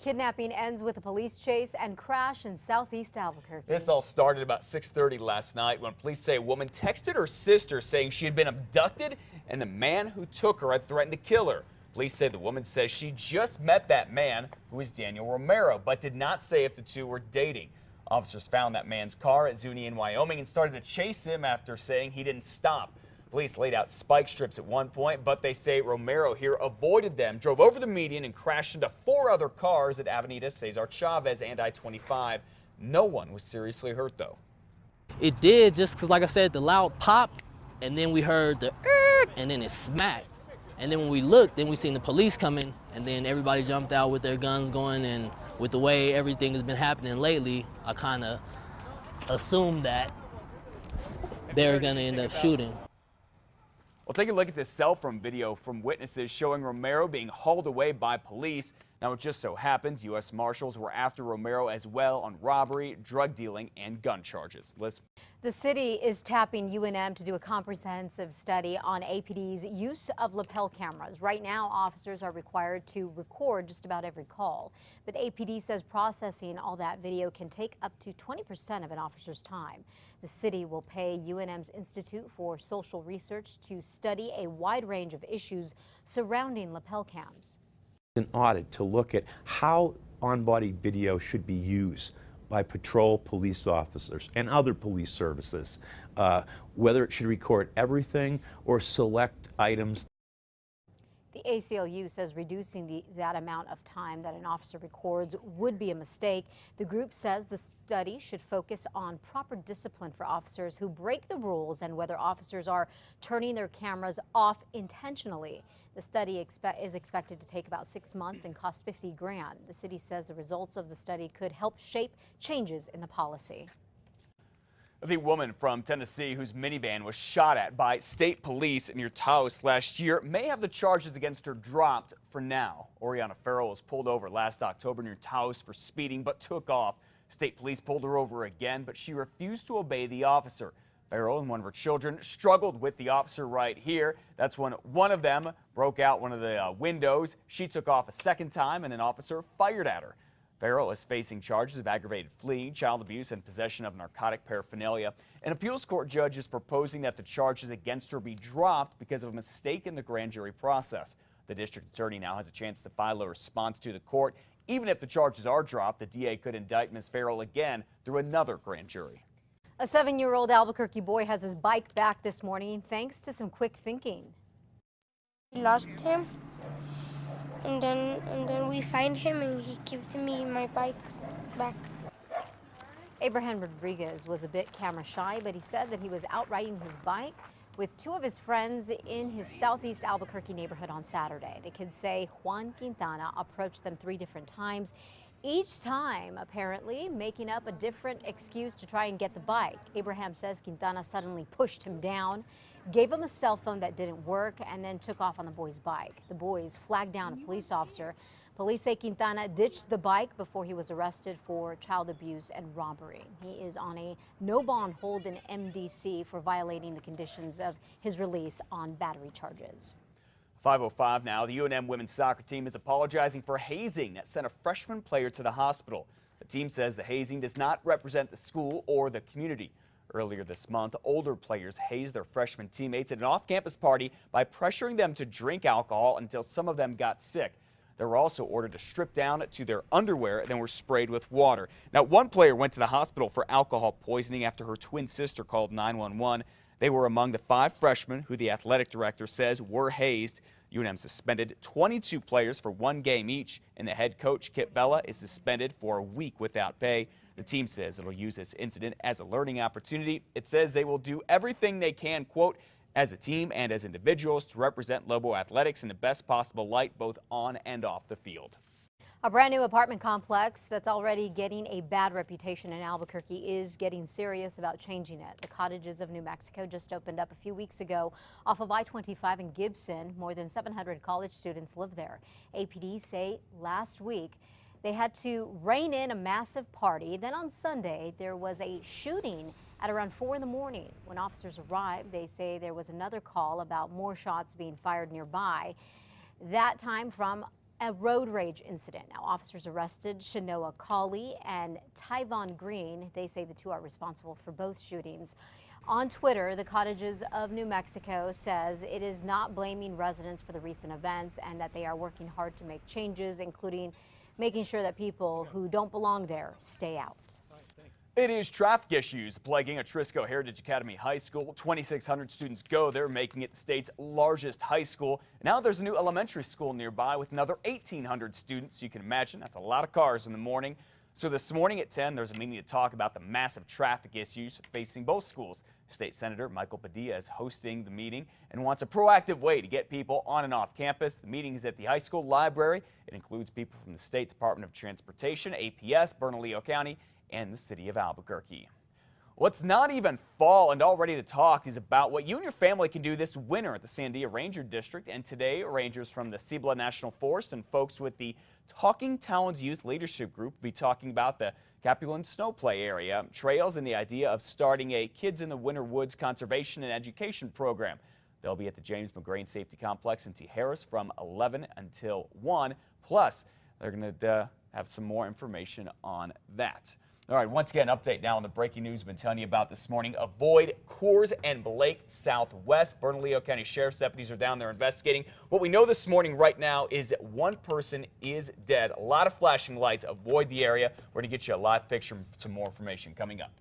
Kidnapping ends with a police chase and crash in southeast Albuquerque. This all started about 6:30 last night when police say a woman texted her sister saying she had been abducted and the man who took her had threatened to kill her. Police say the woman says she just met that man, who is Daniel Romero, but did not say if the two were dating. Officers found that man's car at Zuni in Wyoming and started to chase him after saying he didn't stop. Police laid out spike strips at one point, but they say Romero here avoided them, drove over the median, and crashed into 4 other cars at Avenida Cesar Chavez and I-25. No one was seriously hurt, though. It did, just because, like I said, the loud pop, and then we heard the and then it smacked. And then when we looked, then we seen the police coming, and then everybody jumped out with their guns going, and with the way everything has been happening lately, I kind of assumed that they were going to end up shooting. Well, take a look at this cell phone video from witnesses showing Romero being hauled away by police. Now, it just so happens U.S. Marshals were after Romero as well on robbery, drug dealing, and gun charges. Liz? The city is tapping UNM to do a comprehensive study on APD's use of lapel cameras. Right now, officers are required to record just about every call. But APD says processing all that video can take up to 20% of an officer's time. The city will pay UNM's Institute for Social Research to study a wide range of issues surrounding lapel cams. An audit to look at how on-body video should be used by patrol police officers and other police services, whether it should record everything or select items. The ACLU says reducing that amount of time that an officer records would be a mistake. The group says the study should focus on proper discipline for officers who break the rules and whether officers are turning their cameras off intentionally. The study is expected to take about 6 months and cost $50 grand. The city says the results of the study could help shape changes in the policy. The woman from Tennessee whose minivan was shot at by state police near Taos last year may have the charges against her dropped for now. Oriana Farrell was pulled over last October near Taos for speeding but took off. State police pulled her over again, but she refused to obey the officer. Farrell and one of her children struggled with the officer right here. That's when one of them broke out one of the windows. She took off a second time and an officer fired at her. Farrell is facing charges of aggravated fleeing, child abuse, and possession of narcotic paraphernalia. An appeals court judge is proposing that the charges against her be dropped because of a mistake in the grand jury process. The district attorney now has a chance to file a response to the court. Even if the charges are dropped, the DA could indict Ms. Farrell again through another grand jury. A 7-year-old Albuquerque boy has his bike back this morning thanks to some quick thinking. We lost him. And then we find him and he gives me my bike back. Abraham Rodriguez was a bit camera shy, but he said that he was out riding his bike with 2 of his friends in his southeast Albuquerque neighborhood on Saturday. The kids say Juan Quintana approached them 3 different times, each time apparently making up a different excuse to try and get the bike. Abraham says Quintana suddenly pushed him down, gave him a cell phone that didn't work, and then took off on the boy's bike. The boys flagged down a police officer. Police say Quintana ditched the bike before he was arrested for child abuse and robbery. He is on a no-bond hold in MDC for violating the conditions of his release on battery charges. 5:05 now. The UNM women's soccer team is apologizing for hazing that sent a freshman player to the hospital. The team says the hazing does not represent the school or the community. Earlier this month, older players hazed their freshman teammates at an off-campus party by pressuring them to drink alcohol until some of them got sick. They were also ordered to strip down to their underwear and then were sprayed with water. Now, one player went to the hospital for alcohol poisoning after her twin sister called 911. They were among the 5 freshmen who the athletic director says were hazed. UNM suspended 22 players for 1 game each, and the head coach, Kip Bella, is suspended for a week without pay. The team says it'll use this incident as a learning opportunity. It says they will do everything they can, quote, as a team and as individuals to represent Lobo athletics in the best possible light, both on and off the field. A brand new apartment complex that's already getting a bad reputation in Albuquerque is getting serious about changing it. The Cottages of New Mexico just opened up a few weeks ago off of I-25 in Gibson. More than 700 college students live there. APD say last week they had to rein in a massive party. Then on Sunday, there was a shooting at around 4 in the morning. When officers arrived, they say there was another call about more shots being fired nearby, that time from a road rage incident. Now, officers arrested Shanoa Cawley and Tyvon Green. They say the two are responsible for both shootings. On Twitter, the Cottages of New Mexico says it is not blaming residents for the recent events and that they are working hard to make changes, including making sure that people who don't belong there stay out. It is traffic issues plaguing Atrisco Heritage Academy High School. 2,600 students go there, making it the state's largest high school. Now there's a new elementary school nearby with another 1,800 students. You can imagine that's a lot of cars in the morning. So this morning at 10, there's a meeting to talk about the massive traffic issues facing both schools. State Senator Michael Padilla is hosting the meeting and wants a proactive way to get people on and off campus. The meeting is at the high school library. It includes people from the State Department of Transportation, APS, Bernalillo County, and the city of Albuquerque. What's not even fall and all ready to talk is about what you and your family can do this winter at the Sandia Ranger District. And today, rangers from the Cibola National Forest and folks with the Talking Talons Youth Leadership Group will be talking about the Capulan Snow Play area, trails, and the idea of starting a Kids in the Winter Woods conservation and education program. They'll be at the James McGrain Safety Complex in Tijeras from 11 until 1. Plus, they're going to have some more information on that. All right, once again, update now on the breaking news we've been telling you about this morning. Avoid Coors and Blake Southwest. Bernalillo County Sheriff's deputies are down there investigating. What we know this morning right now is that one person is dead. A lot of flashing lights. Avoid the area. We're going to get you a live picture, some more information coming up.